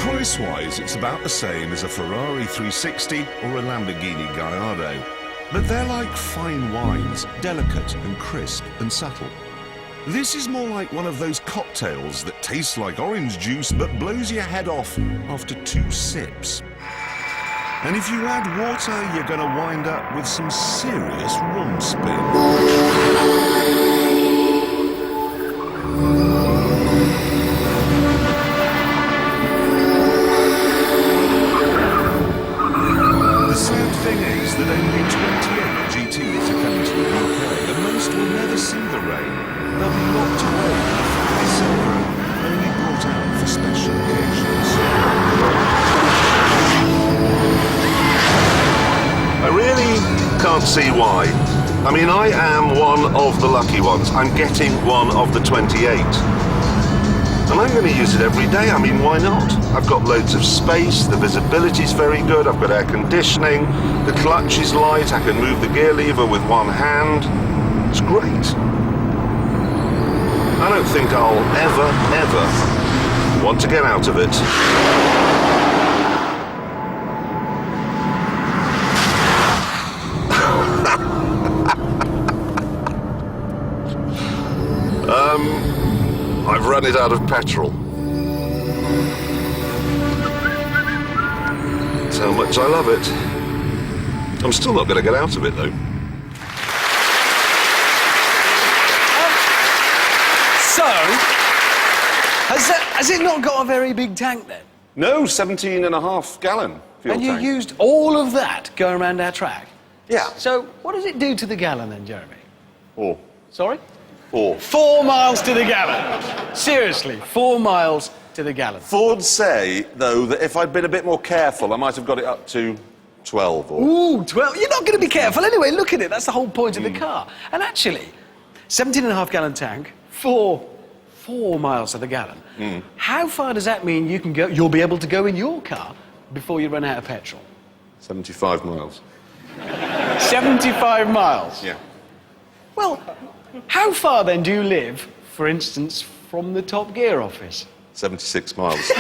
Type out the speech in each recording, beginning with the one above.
Price-wise, it's about the same as a Ferrari 360 or a Lamborghini Gallardo. But they're like fine wines, delicate and crisp and subtle. This is more like one of those cocktails that tastes like orange juice but blows your head off after 2 sips. And if you add water, you're going to wind up with some serious rum spin. The sad thing is that only 28 GTs are coming to the UK, and most will never see the rain. They'll be locked away in a family silver, only brought out for special occasions. I really can't see why. I mean, I am one of the lucky ones. I'm getting one of the 28. And I'm going to use it every day. I mean, why not? I've got loads of space, the visibility's very good, I've got air conditioning, the clutch is light, I can move the gear lever with one hand. It's great. I don't think I'll ever want to get out of it. I've run it out of petrol. That's how much I love it. I'm still not going to get out of it, though. So, has it not got a very big tank, then? No, 17.5 gallon fuel And you tank. used all of that going around our track? Yeah. So, what does it do to the gallon, then, Jeremy? 4. Sorry? 4. 4 miles to the gallon. Seriously, 4 miles to the gallon. Ford say, though, that if I'd been a bit more careful, I might have got it up to 12 or... Ooh, 12. You're not going to be careful anyway. Look at it. That's the whole point of the car. And actually, 17.5 gallon tank, 4 miles to the gallon. How far does that mean you can go? You'll be able to go in your car before you run out of petrol. 75 miles. 75 miles. Yeah. Well, how far then do you live, for instance, from the Top Gear office? 76 miles.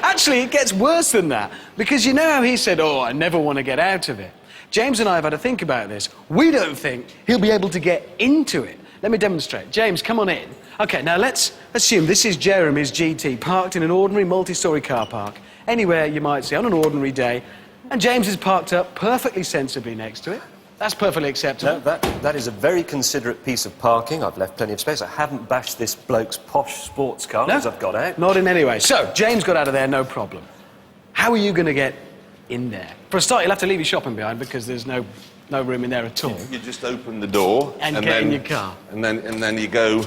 Actually, it gets worse than that, because you know how he said, oh, I never want to get out of it. James and I have had to think about this. We don't think he'll be able to get into it. Let me demonstrate. James, come on in. OK, now let's assume this is Jeremy's GT, parked in an ordinary multi-storey car park, anywhere you might see on an ordinary day, and James is parked up perfectly sensibly next to it. That's perfectly acceptable. No, that is a very considerate piece of parking. I've left plenty of space. I haven't bashed this bloke's posh sports car as I've got out. Not in any way. So, James got out of there, no problem. How are you going to get in there? For a start, you'll have to leave your shopping behind because there's no room in there at all. You just open the door... And get then, in your car. And then you go...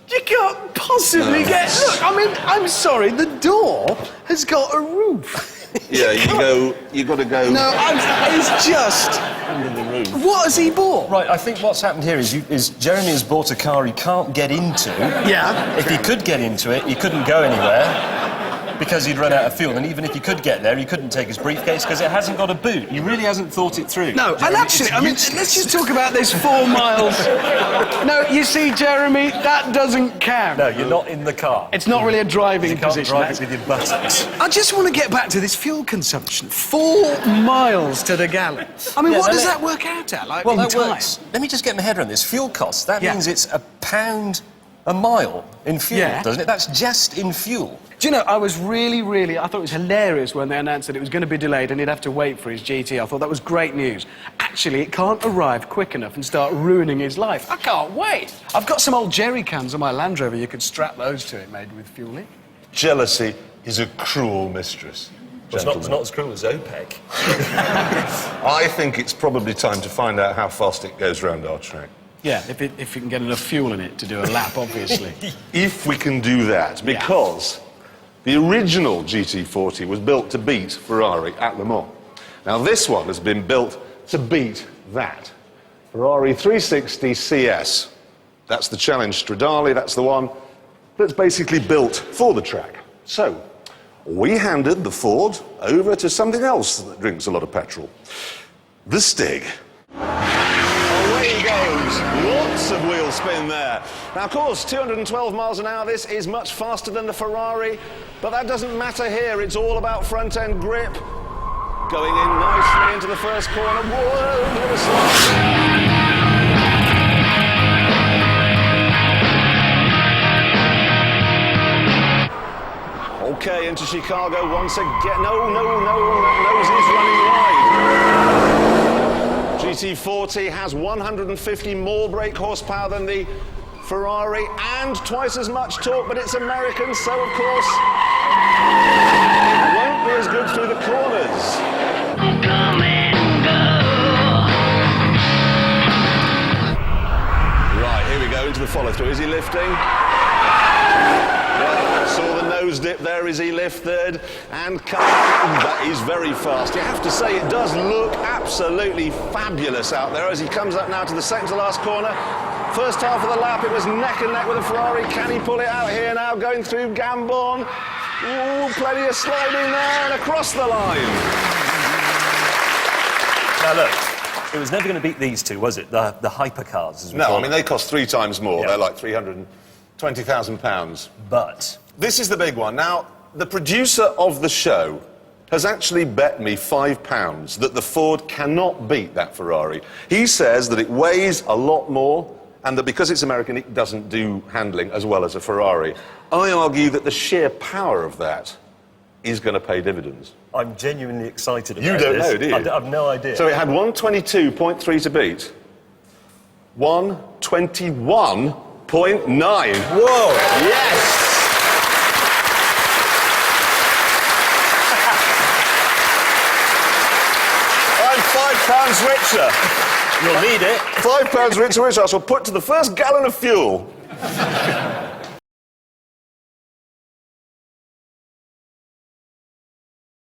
You can't possibly get... Look, I mean, I'm sorry, the door has got a roof. Yeah, you got to go... No, it's just... under the roof. What has he bought? Right, I think what's happened here is Jeremy has bought a car he can't get into. Yeah. If he could get into it, he couldn't go anywhere because he'd run out of fuel. And even if he could get there, he couldn't take his briefcase because it hasn't got a boot. He really hasn't thought it through. No, Jeremy, and actually, I mean, let's just talk about this 4 miles. No, you see, Jeremy, that doesn't count. No, you're not in the car. It's not really a driving You can't position. drive it with your buttocks. I just want to get back to this fuel consumption. 4 miles to the gallon. I mean, Yeah, what no, does let- that work out at, like, Well, in that time? works. Let me just get my head around this. Fuel costs, that Yeah. means it's £1 a mile in fuel, Yeah. doesn't it? That's just in fuel. Do you know, I was really, I thought it was hilarious when they announced that it was going to be delayed and he'd have to wait for his GT. I thought that was great news. Actually, it can't arrive quick enough and start ruining his life. I can't wait. I've got some old jerry cans on my Land Rover. You could strap those to it, made with fuel in. Jealousy is a cruel mistress. It's not as cruel as OPEC. I think it's probably time to find out how fast it goes round our track. Yeah, if you can get enough fuel in it to do a lap, obviously. If we can do that, because the original GT40 was built to beat Ferrari at Le Mans. Now, this one has been built to beat that. Ferrari 360 CS. That's the Challenge Stradale, that's the one that's basically built for the track. So, we handed the Ford over to something else that drinks a lot of petrol. The Stig. Oh, he goes. Lots of wheel spin there. Now, of course, 212 miles an hour, this is much faster than the Ferrari, but that doesn't matter here. It's all about front-end grip. Going in nicely into the first corner. Whoa, bit of a slide. Okay, into Chicago once again. No, that nose is running wide. GT40 has 150 more brake horsepower than the Ferrari and twice as much torque, but it's American, so of course it won't be as good through the corners. Come and go. Right, here we go into the follow-through. Is he lifting? Yeah, saw the nose dip there. Is he lifted? And that is very fast. You have to say it does look absolutely fabulous out there as he comes up now to the second to last corner. First half of the lap, it was neck and neck with a Ferrari. Can he pull it out here now, going through Gambon? Ooh, plenty of sliding there and across the line. Now look, it was never going to beat these two, was it? The hypercars, as we No, call I mean, them. they cost 3 times more. Yeah. They're like £320,000. But This is the big one. Now, the producer of the show has actually bet me £5 that the Ford cannot beat that Ferrari. He says that it weighs a lot more and that because it's American, it doesn't do handling as well as a Ferrari. I argue that the sheer power of that is going to pay dividends. I'm genuinely excited about You don't this. know, do you? I've no idea. So it had 122.3 to beat. 121.9. Whoa! Yes! I'm £5 richer. You'll need it. £5 richer, which I shall put to the first gallon of fuel.